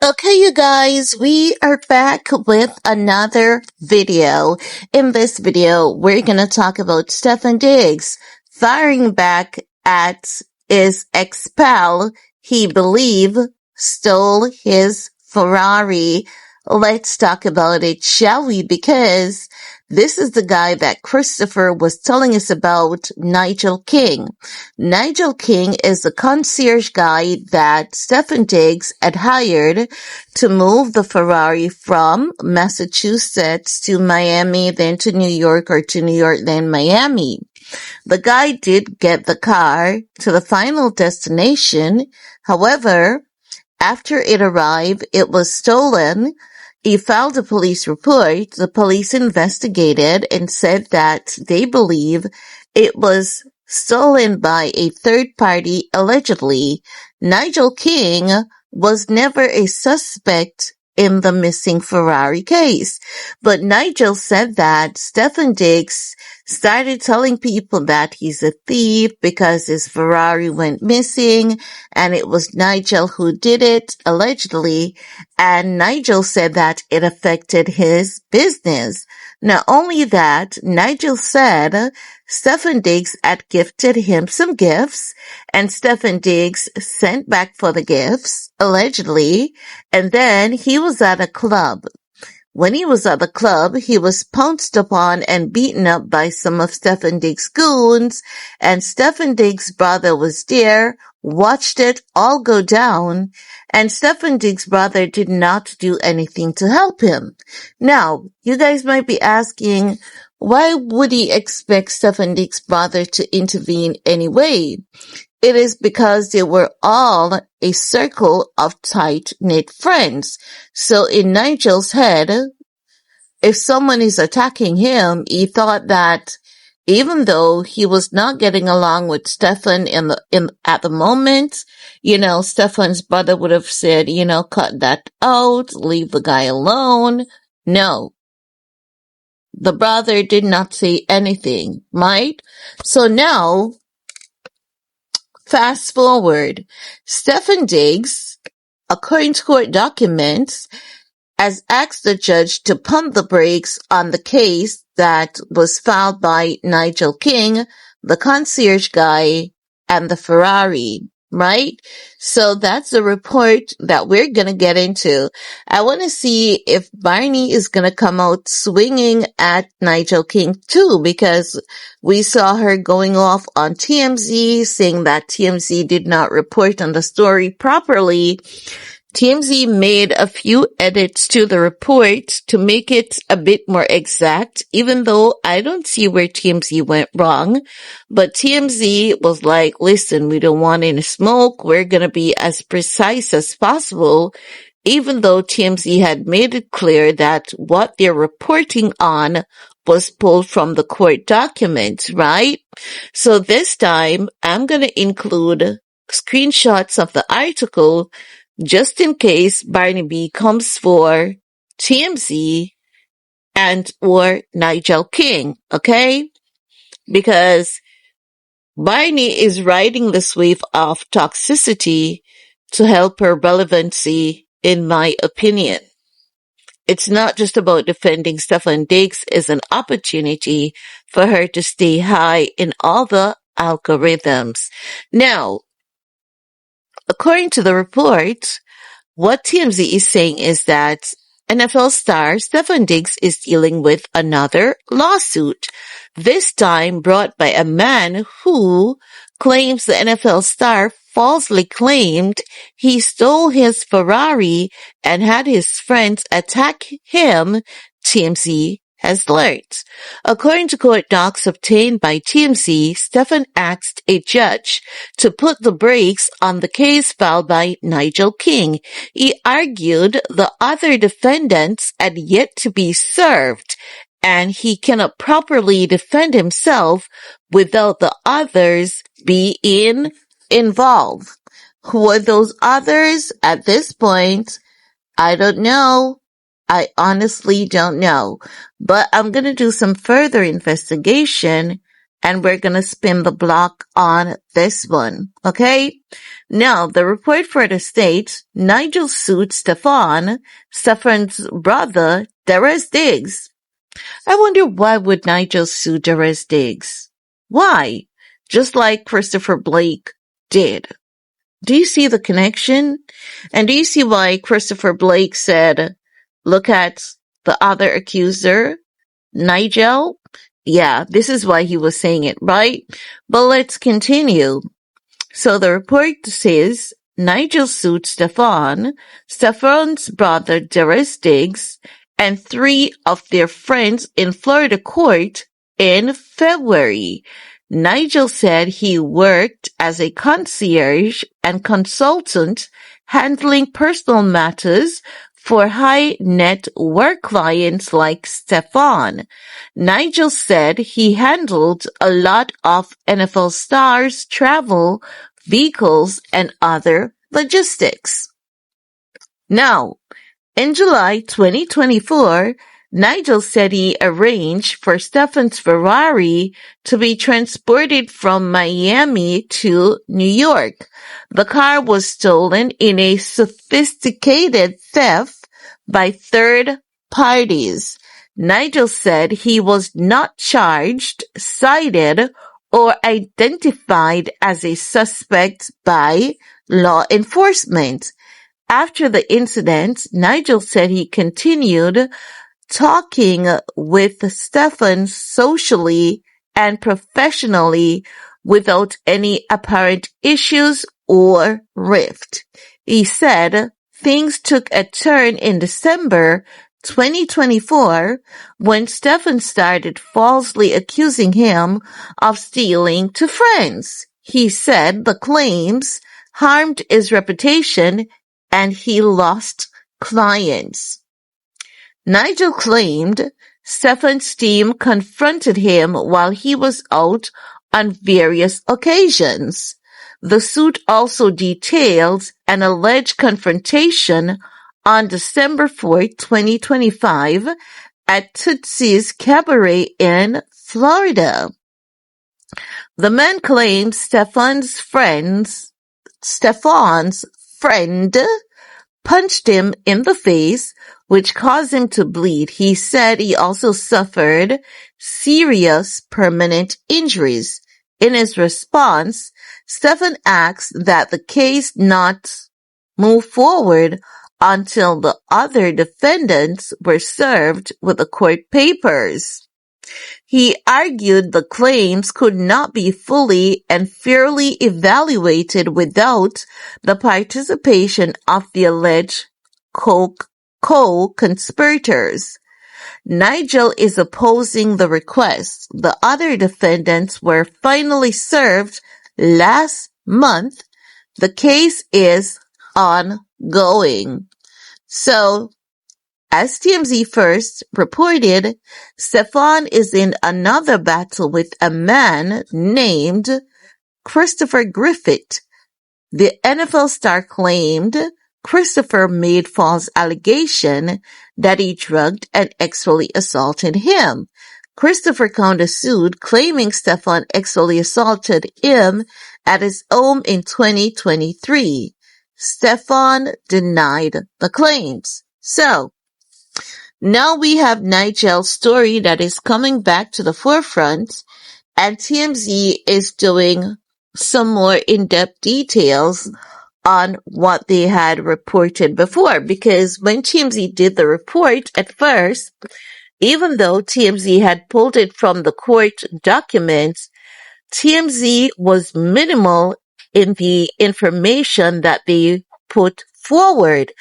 Okay, you guys, we are back with another video. In this video, we're gonna talk about Stefon Diggs firing back at his ex-pal he believe stole his Ferrari. Let's talk about it, shall we? Because this is the guy that Christopher was telling us about, Nigel King. Nigel King is the concierge guy that Stefon Diggs had hired to move the Ferrari from Massachusetts to Miami, then to New York, or to New York, then Miami. The guy did get the car to the final destination. However, after it arrived, it was stolen. He filed a police report. The police investigated and said that they believe it was stolen by a third party, allegedly. Nigel King was never a suspect in the missing Ferrari case. But Nigel said that Stefon Diggs started telling people that he's a thief because his Ferrari went missing, and it was Nigel who did it, allegedly, and Nigel said that it affected his business. Not only that, Nigel said Stefon Diggs had gifted him some gifts, and Stefon Diggs sent back for the gifts, allegedly, and then he was at a club. When he was at the club, he was pounced upon and beaten up by some of Stefon Diggs' goons, and Stefon Diggs' brother was there, watched it all go down, and Stefon Diggs' brother did not do anything to help him. Now, you guys might be asking, why would he expect Stefon Diggs' brother to intervene anyway? It is because they were all a circle of tight-knit friends. So in Nigel's head, if someone is attacking him, he thought that even though he was not getting along with Stefon at the moment, Stefon's brother would have said, cut that out, leave the guy alone. No. The brother did not say anything, right? So now, fast forward, Stefon Diggs, according to court documents, has asked the judge to pump the brakes on the case that was filed by Nigel King, the concierge guy, and the Ferrari, right? So that's the report that we're going to get into. I want to see if Barney is going to come out swinging at Nigel King too, because we saw her going off on TMZ saying that TMZ did not report on the story properly. TMZ made a few edits to the report to make it a bit more exact, even though I don't see where TMZ went wrong. But TMZ was like, listen, we don't want any smoke. We're going to be as precise as possible, even though TMZ had made it clear that what they're reporting on was pulled from the court documents, right? So this time, I'm going to include screenshots of the article just in case Barnaby comes for TMZ and or Nigel King, okay? Because Barney is riding this wave of toxicity to help her relevancy, in my opinion. It's not just about defending Stefon Diggs, it's an opportunity for her to stay high in all the algorithms. Now, according to the report, what TMZ is saying is that NFL star Stefon Diggs is dealing with another lawsuit, this time brought by a man who claims the NFL star falsely claimed he stole his Ferrari and had his friends attack him, TMZ has learned. According to court docs obtained by TMZ, Stefon asked a judge to put the brakes on the case filed by Nigel King. He argued the other defendants had yet to be served, and he cannot properly defend himself without the others being involved. Who are those others at this point? I don't know. I honestly don't know, but I'm going to do some further investigation and we're going to spin the block on this one, okay? Now, the report further states, Nigel sued Stefon's brother, Diggs. I wonder why would Nigel sue Diggs? Why? Just like Christopher Blake did. Do you see the connection? And do you see why Christopher Blake said, look at the other accuser, Nigel? Yeah, this is why he was saying it, right? But let's continue. So the report says, Nigel sued Stefon's brother Diggs, and 3 of their friends in Florida court in February. Nigel said he worked as a concierge and consultant handling personal matters for high net worth clients like Stefon. Nigel said he handled a lot of NFL stars' travel, vehicles, and other logistics. Now, in July 2024, Nigel said he arranged for Stefon's Ferrari to be transported from Miami to New York. The car was stolen in a sophisticated theft by third parties. Nigel said he was not charged, cited, or identified as a suspect by law enforcement. After the incident, Nigel said he continued talking with Stefon socially and professionally without any apparent issues or rift. He said things took a turn in December 2024 when Stefon started falsely accusing him of stealing to friends. He said the claims harmed his reputation and he lost clients. Nigel claimed Stefon's team confronted him while he was out on various occasions. The suit also details an alleged confrontation on December 4, 2025 at Tootsie's Cabaret in Florida. The man claims Stefon's friend punched him in the face, which caused him to bleed. He said he also suffered serious permanent injuries. In his response, Stefon asked that the case not move forward until the other defendants were served with the court papers. He argued the claims could not be fully and fairly evaluated without the participation of the alleged co-conspirators. Nigel is opposing the request. The other defendants were finally served last month. The case is ongoing. So, as TMZ first reported, Stefon is in another battle with a man named Christopher Griffith. The NFL star claimed Christopher made false allegation that he drugged and sexually assaulted him. Christopher countersued, claiming Stefon sexually assaulted him at his home in 2023. Stefon denied the claims. So, now we have Nigel's story that is coming back to the forefront, and TMZ is doing some more in-depth details on what they had reported before. Because when TMZ did the report at first, even though TMZ had pulled it from the court documents, TMZ was minimal in the information that they put forward.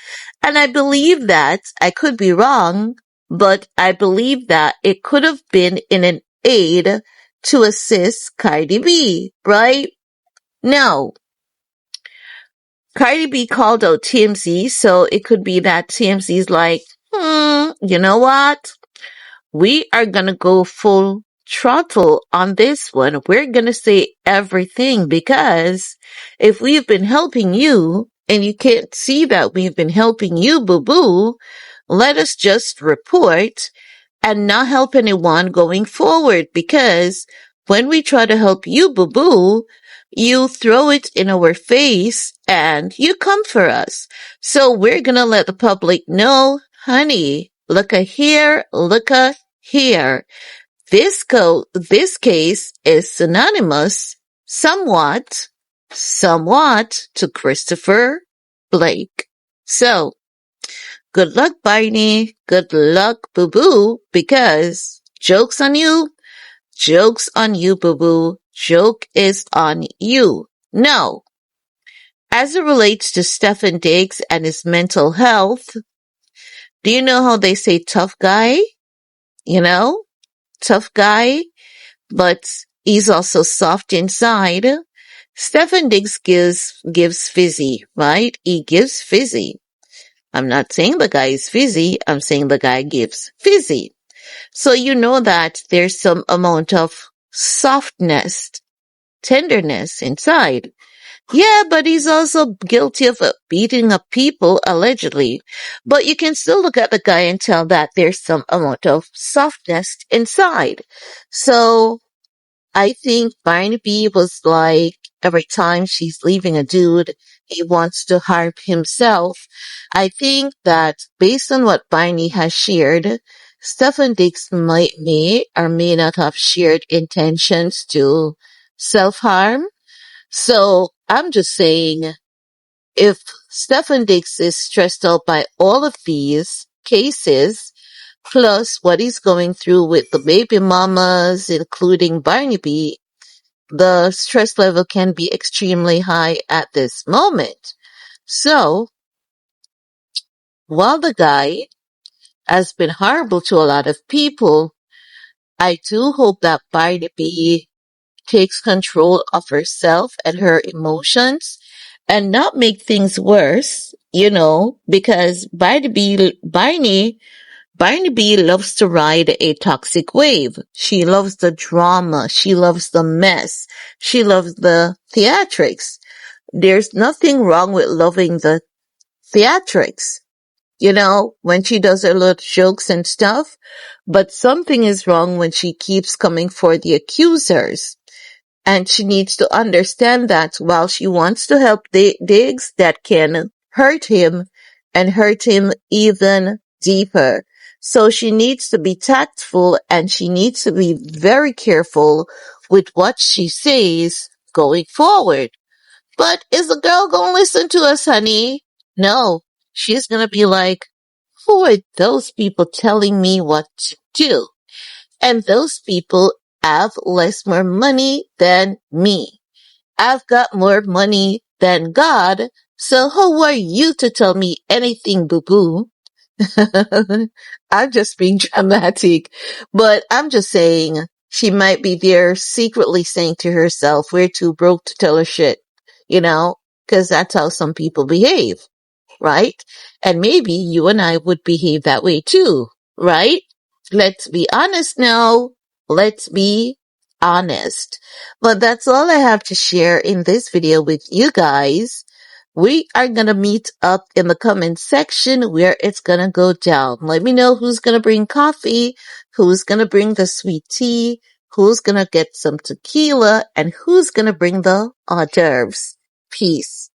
And I believe that, I could be wrong, but I believe that it could have been in an aid to assist Cardi B, right? Now, Cardi B called out TMZ, so it could be that TMZ's like, you know what? We are gonna go full throttle on this one. We're gonna say everything, because if we've been helping you, and you can't see that we've been helping you, boo-boo, let us just report and not help anyone going forward, because when we try to help you, boo-boo, you throw it in our face and you come for us. So we're gonna let the public know, honey, look here, look here. This case is synonymous somewhat to Christopher Blake. So, good luck, Barney. Good luck, boo-boo, because joke's on you. Joke's on you, boo-boo. Joke is on you. No. As it relates to Stefon Diggs and his mental health, do you know how they say tough guy? You know? Tough guy, but he's also soft inside. Stefon Diggs gives fizzy, right? He gives fizzy. I'm not saying the guy is fizzy. I'm saying the guy gives fizzy. So you know that there's some amount of softness, tenderness inside. Yeah, but he's also guilty of beating up people, allegedly. But you can still look at the guy and tell that there's some amount of softness inside. So I think Barnaby was like, every time she's leaving a dude, he wants to harm himself. I think that based on what Barney has shared, Stefan Diggs may or may not have shared intentions to self-harm. So I'm just saying, if Stefan Diggs is stressed out by all of these cases, plus what he's going through with the baby mamas, including Barnaby, the stress level can be extremely high at this moment. So, while the guy has been horrible to a lot of people, I do hope that Barnaby takes control of herself and her emotions and not make things worse, because Barnaby loves to ride a toxic wave. She loves the drama. She loves the mess. She loves the theatrics. There's nothing wrong with loving the theatrics, when she does her little jokes and stuff. But something is wrong when she keeps coming for the accusers. And she needs to understand that while she wants to help Diggs, that can hurt him and hurt him even deeper. So she needs to be tactful and she needs to be very careful with what she says going forward. But is the girl gonna listen to us, honey? No. She's gonna be like, who are those people telling me what to do? And those people have more money than me. I've got more money than God, so who are you to tell me anything, boo-boo? I'm just being dramatic, but I'm just saying she might be there secretly saying to herself, we're too broke to tell her shit, because that's how some people behave, right? And maybe you and I would behave that way too, right? Let's be honest now. Let's be honest. But that's all I have to share in this video with you guys. We are going to meet up in the comment section where it's going to go down. Let me know who's going to bring coffee, who's going to bring the sweet tea, who's going to get some tequila, and who's going to bring the hors d'oeuvres. Peace.